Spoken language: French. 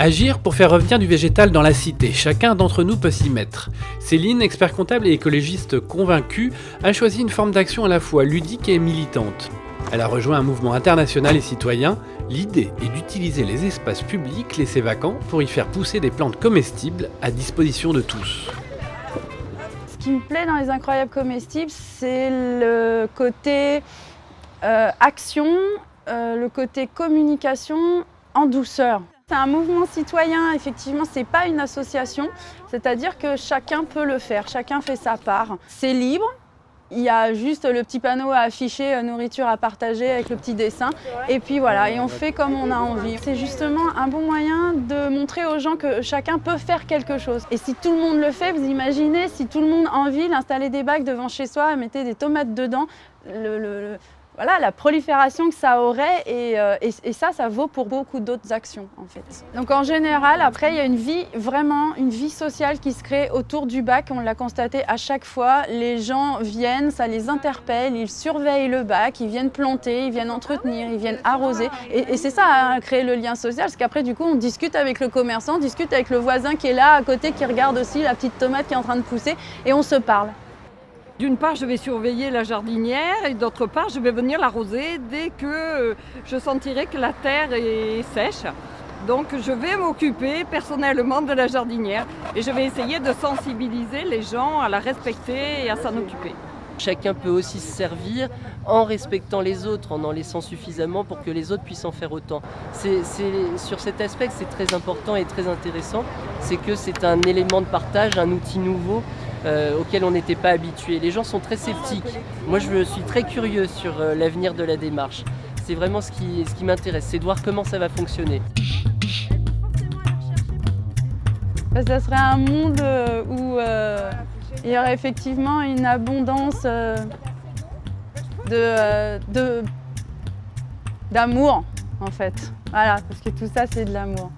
Agir pour faire revenir du végétal dans la cité, chacun d'entre nous peut s'y mettre. Céline, expert comptable et écologiste convaincue, a choisi une forme d'action à la fois ludique et militante. Elle a rejoint un mouvement international et citoyen. L'idée est d'utiliser les espaces publics laissés vacants pour y faire pousser des plantes comestibles à disposition de tous. Ce qui me plaît dans les incroyables comestibles, c'est le côté action, le côté communication en douceur. C'est un mouvement citoyen, effectivement, c'est pas une association, c'est-à-dire que chacun peut le faire, chacun fait sa part. C'est libre, il y a juste le petit panneau à afficher, nourriture à partager avec le petit dessin, et puis voilà, et on fait comme on a envie. C'est justement un bon moyen de montrer aux gens que chacun peut faire quelque chose. Et si tout le monde le fait, vous imaginez, si tout le monde en ville installait des bacs devant chez soi, mettait des tomates dedans, voilà, la prolifération que ça aurait et ça vaut pour beaucoup d'autres actions en fait. Donc en général, après il y a une vie sociale qui se crée autour du bac, on l'a constaté à chaque fois. Les gens viennent, ça les interpelle, ils surveillent le bac, ils viennent planter, ils viennent entretenir, ils viennent arroser. Et c'est ça, hein, créer le lien social, parce qu'après du coup on discute avec le commerçant, on discute avec le voisin qui est là à côté, qui regarde aussi la petite tomate qui est en train de pousser et on se parle. D'une part, je vais surveiller la jardinière et d'autre part, je vais venir l'arroser dès que je sentirai que la terre est sèche. Donc, je vais m'occuper personnellement de la jardinière et je vais essayer de sensibiliser les gens à la respecter et à s'en occuper. Chacun peut aussi se servir en respectant les autres, en laissant suffisamment pour que les autres puissent en faire autant. Sur cet aspect que c'est très important et très intéressant, c'est que c'est un élément de partage, un outil nouveau auquel on n'était pas habitué. Les gens sont très sceptiques. Moi, je suis très curieux sur l'avenir de la démarche. C'est vraiment ce qui m'intéresse, c'est de voir comment ça va fonctionner. Ça serait un monde où il y aurait effectivement une abondance d'amour, en fait. Voilà, parce que tout ça, c'est de l'amour.